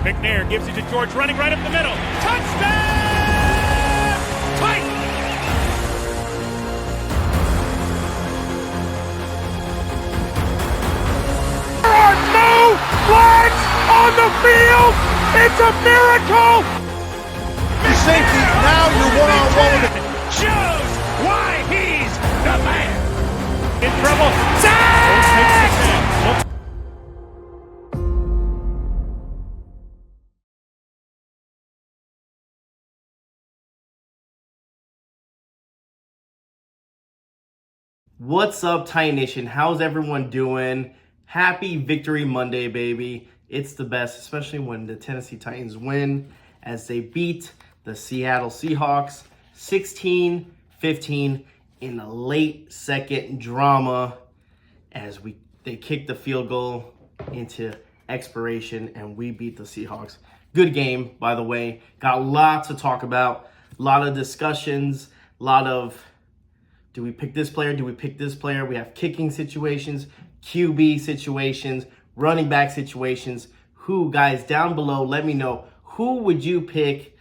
McNair gives it to George, running right up the middle. Touchdown! Titans! There are no flags on the field! It's a miracle! Safety, now you're one-on-one with the... Shows why he's the man! In trouble. Sack! What's up, Titan Nation? How's everyone doing? Happy Victory Monday, baby. It's the best, especially when the Tennessee Titans win as they beat the Seattle Seahawks 16-15 in a late second drama as they kicked the field goal into expiration and we beat the Seahawks. Good game, by the way. Got lots to talk about, a lot of discussions, a lot of do we pick this player? Do we pick this player? We have kicking situations, QB situations, running back situations. Who, guys, down below, let me know. Who would you pick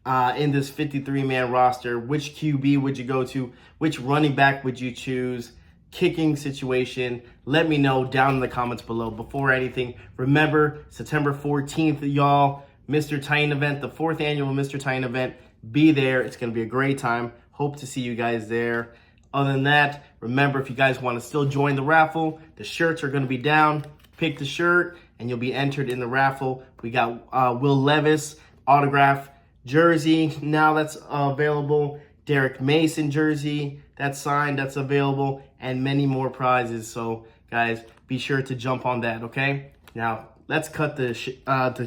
in this 53-man roster? Which QB would you go to? Which running back would you choose? Kicking situation. Let me know down in the comments below. Before anything, remember, September 14th, y'all, Mr. Titan event, the 4th annual Mr. Titan event. Be there. It's going to be a great time. Hope to see you guys there. Other than that, remember, if you guys want to still join the raffle, the shirts are going to be down. Pick the shirt, and you'll be entered in the raffle. We got Will Levis autograph jersey now that's available. Derek Mason jersey that's signed, that's available, and many more prizes. So, guys, be sure to jump on that, okay? Now, let's cut the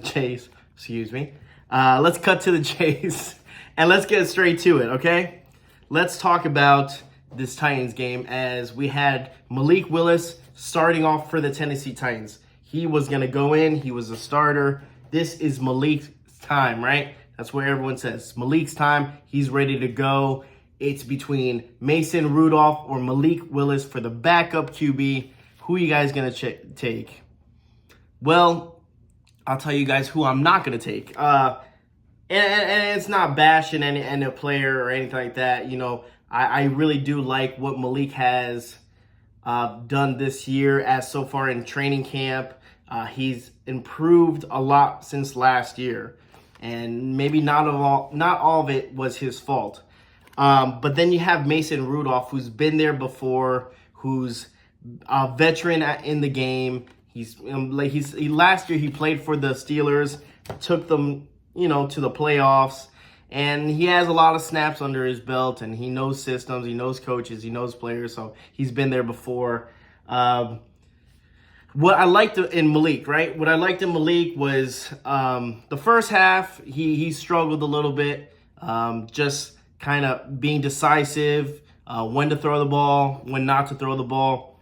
chase. Excuse me. Let's cut to the chase, and let's get straight to it, okay? Let's talk about this Titans game as we had Malik Willis starting off for the Tennessee Titans. He was going to go in. He was a starter. This is Malik's time, right? That's what everyone says. Malik's time. He's ready to go. It's between Mason Rudolph or Malik Willis for the backup QB. Who are you guys going to take? Well, I'll tell you guys who I'm not going to take. And it's not bashing any player or anything like that. You know, I really do like what Malik has done this year as so far in training camp. He's improved a lot since last year, and maybe not all of it was his fault. But then you have Mason Rudolph, who's been there before, who's a veteran in the game. Last year he played for the Steelers, took them, to the playoffs. And he has a lot of snaps under his belt, and he knows systems, he knows coaches, he knows players, so he's been there before. What I liked in Malik, right? What I liked in Malik was the first half, he struggled a little bit, just kind of being decisive, when to throw the ball, when not to throw the ball.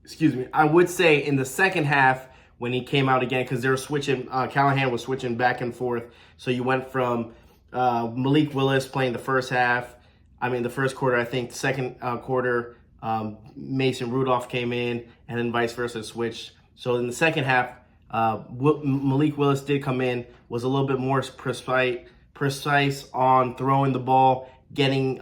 Excuse me. I would say in the second half, when he came out again, because they were switching, Callahan was switching back and forth. So you went from Malik Willis playing the first quarter, I think. Second quarter, Mason Rudolph came in, and then vice versa switched. So in the second half, Malik Willis did come in, was a little bit more precise on throwing the ball, getting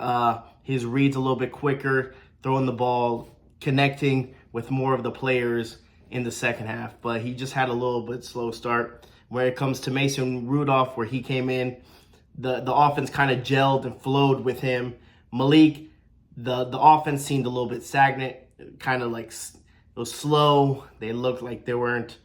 his reads a little bit quicker, throwing the ball, connecting with more of the players in the second half. But he just had a little bit slow start. Where it comes to Mason Rudolph, where he came in, the offense kind of gelled and flowed with him. Malik, the offense seemed a little bit stagnant, kind of like it was slow. They looked like they weren't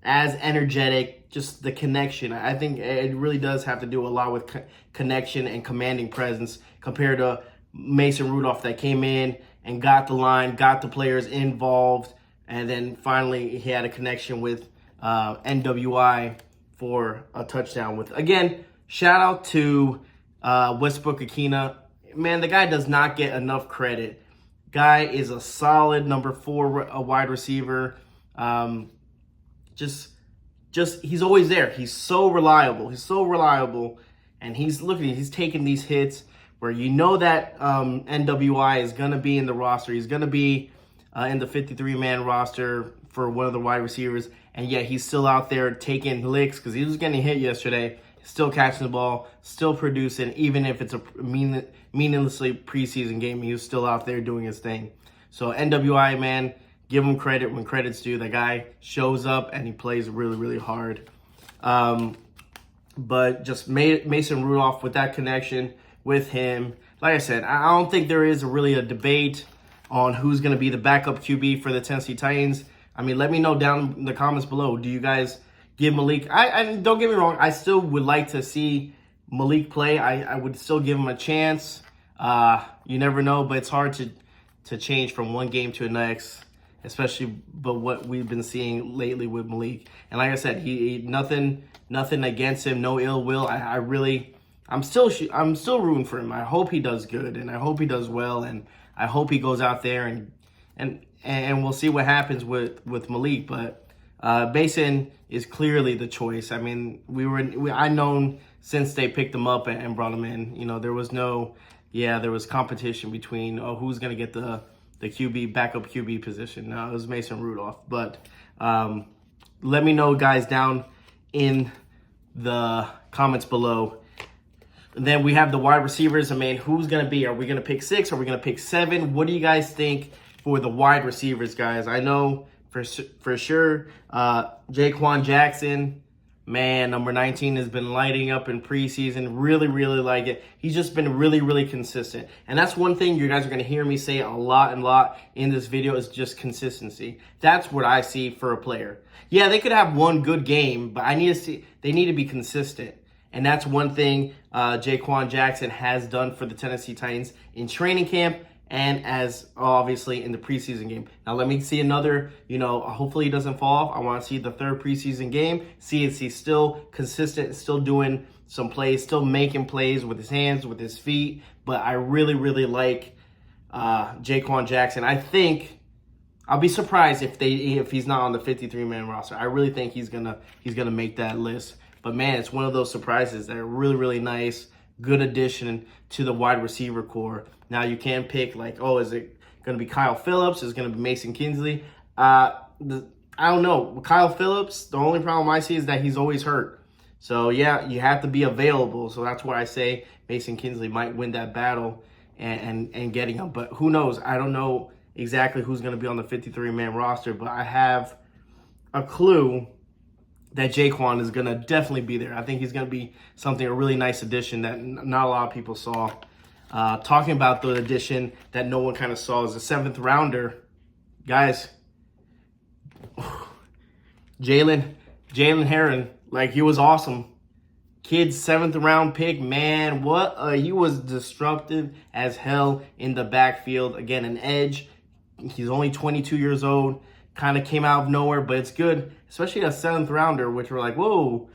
as energetic. Just the connection. I think it really does have to do a lot with connection and commanding presence compared to Mason Rudolph that came in and got the line, got the players involved, and then finally he had a connection with NWI for a touchdown. Again, shout out to Westbrook Akina. Man, the guy does not get enough credit. Guy is a solid number 4 wide receiver. Just he's always there. He's so reliable. And he's taking these hits where that NWI is going to be in the roster. He's going to be in the 53-man roster for one of the wide receivers. and yet he's still out there taking licks because he was getting hit yesterday, still catching the ball, still producing, even if it's a meaninglessly preseason game, he was still out there doing his thing. So NWI, man, give him credit when credit's due. The guy shows up and he plays really, really hard. But just Mason Rudolph with that connection with him. Like I said, I don't think there is really a debate on who's going to be the backup QB for the Tennessee Titans. I mean, let me know down in the comments below. Do you guys give Malik? I don't get me wrong. I still would like to see Malik play. I would still give him a chance. You never know, but it's hard to change from one game to the next, especially but what we've been seeing lately with Malik. And like I said, he nothing against him, no ill will. I'm still rooting for him. I hope he does good, and I hope he does well, and I hope he goes out there and we'll see what happens with Malik. But Mason is clearly the choice. I mean, I known since they picked him up and brought him in. You know, there was competition between who's gonna get the QB backup QB position. No, it was Mason Rudolph. But let me know, guys, down in the comments below. And then we have the wide receivers. I mean, who's going to be? Are we going to pick 6? Are we going to pick 7? What do you guys think for the wide receivers, guys? I know for sure Jaquan Jackson, man, number 19 has been lighting up in preseason. Really, really like it. He's just been really, really consistent. And that's one thing you guys are going to hear me say a lot in this video is just consistency. That's what I see for a player. Yeah, they could have one good game, but they need to be consistent. And that's one thing Jaquan Jackson has done for the Tennessee Titans in training camp and as obviously in the preseason game. Now let me see another, hopefully he doesn't fall off. I want to see the third preseason game, see if he's still consistent, still doing some plays, still making plays with his hands, with his feet. But I really, really like Jaquan Jackson. I think I'll be surprised if he's not on the 53-man roster. I really think he's gonna make that list. But man, it's one of those surprises that are really, really nice, good addition to the wide receiver core. Now you can pick like, is it going to be Kyle Phillips? Is it going to be Mason Kinsley? I don't know. Kyle Phillips, the only problem I see is that he's always hurt. So yeah, you have to be available. So that's why I say Mason Kinsley might win that battle and getting him. But who knows? I don't know exactly who's going to be on the 53-man roster, but I have a clue that Jaquan is going to definitely be there. I think he's going to be a really nice addition that not a lot of people saw. Talking about the addition that no one kind of saw is the 7th rounder. Guys, Jalen Herron, like he was awesome. Kid's 7th round pick, man, he was disruptive as hell in the backfield. Again, an edge. He's only 22 years old. Kind of came out of nowhere, but it's good, especially a 7th rounder, which we're like, whoa,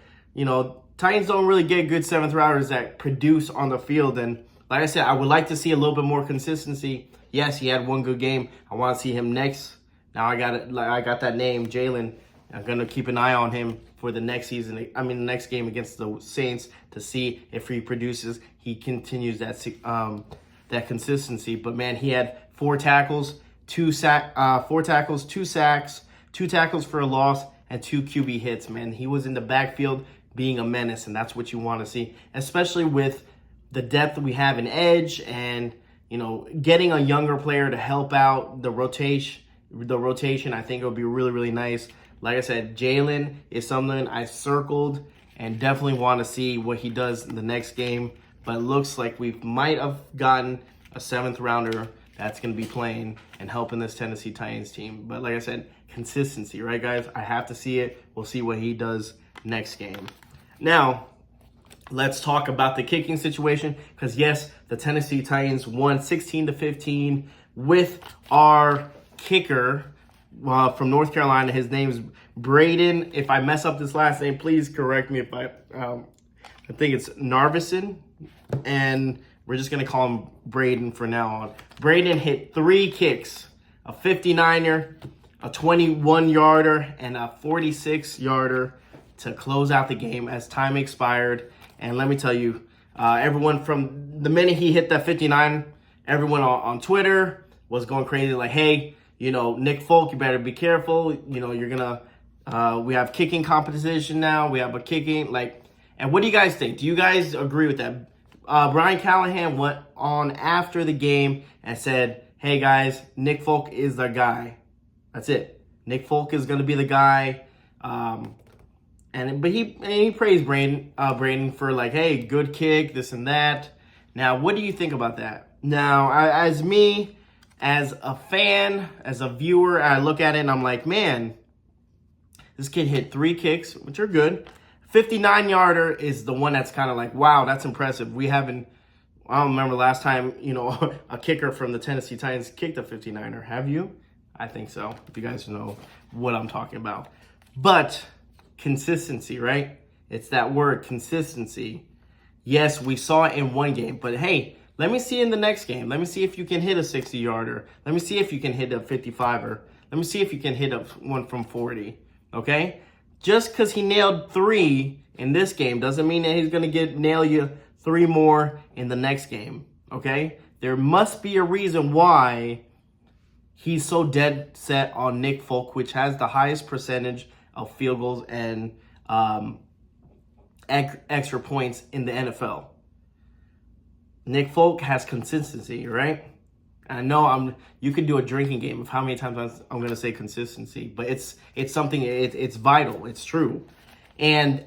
Titans don't really get good 7th rounders that produce on the field. And like I said, I would like to see a little bit more consistency. Yes, he had one good game. I want to see him next. Now I got that name, Jalen. I'm gonna keep an eye on him for the next season. The next game against the Saints to see if he produces. He continues that consistency. But man, he had 4 tackles. 2 tackles, 2 sacks, 2 tackles for a loss, and 2 QB hits, man. He was in the backfield being a menace, and that's what you want to see, especially with the depth we have in edge and, getting a younger player to help out the rotation. I think it would be really, really nice. Like I said, Jalen is something I circled and definitely want to see what he does in the next game, but it looks like we might have gotten a 7th rounder that's going to be playing and helping this Tennessee Titans team. But like I said, consistency, right, guys? I have to see it. We'll see what he does next game. Now, let's talk about the kicking situation because, yes, the Tennessee Titans won 16-15 with our kicker from North Carolina. His name is Braden. If I mess up this last name, please correct me if I think it's Narvison. And we're just going to call him Braden from now on. Braden hit 3 kicks, a 59-er, a 21-yarder, and a 46-yarder to close out the game as time expired. And let me tell you, everyone from the minute he hit that 59, everyone on Twitter was going crazy like, hey, Nick Folk, you better be careful. You're going to We have kicking competition now. We have a kicking, and what do you guys think? Do you guys agree with that? Brian Callahan went on after the game and said, hey guys, Nick Folk is the guy. That's it. Nick Folk is going to be the guy. But he praised Braden for hey, good kick, this and that. Now, what do you think about that? Now, as a fan, as a viewer, I look at it and I'm like, man, this kid hit 3 kicks, which are good. 59-yarder is the one that's kind of wow, that's impressive. I don't remember last time, a kicker from the Tennessee Titans kicked a 59er. Have you? I think so, if you guys know what I'm talking about. But consistency, right? It's that word, consistency. Yes, we saw it in one game, but hey, let me see in the next game. Let me see if you can hit a 60-yarder. Let me see if you can hit a 55er. Let me see if you can hit one from 40, okay? Just because he nailed 3 in this game doesn't mean that he's going to nail you 3 more in the next game, okay? There must be a reason why he's so dead set on Nick Folk, which has the highest percentage of field goals and extra points in the NFL. Nick Folk has consistency, right? I know you could do a drinking game of how many times I'm going to say consistency, but it's something, it's vital, it's true. And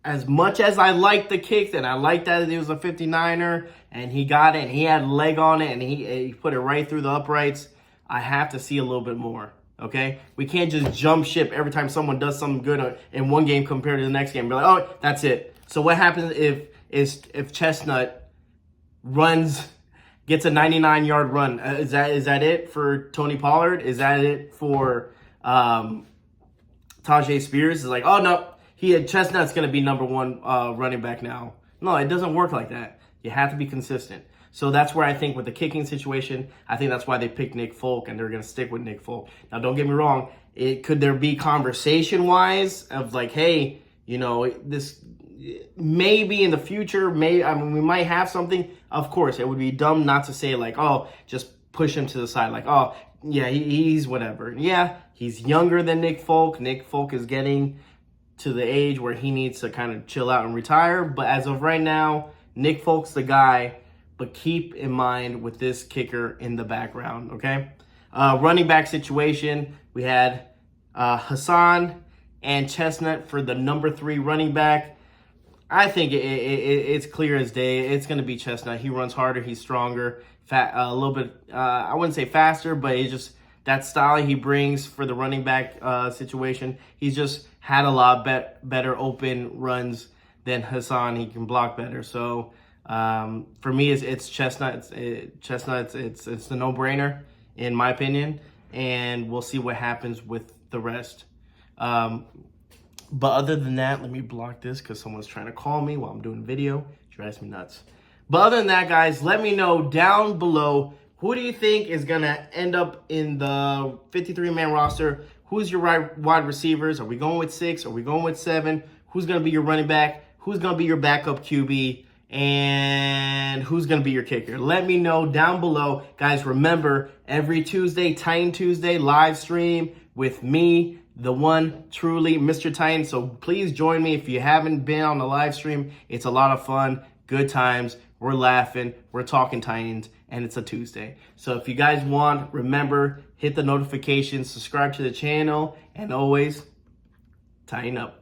as much as I like the kick, and I like that it was a 59er, and he got it, and he had leg on it, and he put it right through the uprights, I have to see a little bit more, okay? We can't just jump ship every time someone does something good in one game compared to the next game. Be like, oh, that's it. So what happens if Chestnut gets a 99-yard run? Is that it for Tony Pollard? Is that it for Tajay Spears? It's oh no, Chestnut's going to be number 1 running back now. No, it doesn't work like that. You have to be consistent. So that's where I think with the kicking situation, I think that's why they picked Nick Folk and they're going to stick with Nick Folk. Now, don't get me wrong. Could there be conversation-wise of hey, this maybe in the future, we might have something. Of course, it would be dumb not to say oh, just push him to the side. Oh, yeah, he's whatever. Yeah, he's younger than Nick Folk. Nick Folk is getting to the age where he needs to kind of chill out and retire. But as of right now, Nick Folk's the guy. But keep in mind with this kicker in the background, okay? Running back situation, we had Hassan and Chestnut for the number 3 running back. I think it's clear as day. It's going to be Chestnut. He runs harder. He's stronger. A little bit, I wouldn't say faster, but it's just that style he brings for the running back situation. He's just had a lot better open runs than Hassan. He can block better. So for me, it's Chestnut. Chestnut. It's the no-brainer in my opinion, and we'll see what happens with the rest. But other than that, let me block this because someone's trying to call me while I'm doing video. It drives me nuts. But other than that, guys, let me know down below, who do you think is going to end up in the 53-man roster? Who's your wide receivers? Are we going with 6? Are we going with 7? Who's going to be your running back? Who's going to be your backup QB? And who's going to be your kicker? Let me know down below. Guys, remember, every Tuesday, Titan Tuesday, live stream with me, the one truly Mr. Titan. So please join me if you haven't been on the live stream. It's a lot of fun, good times. We're laughing, we're talking Titans, and it's a Tuesday. So if you guys want, remember, hit the notifications, subscribe to the channel, and always tighten up.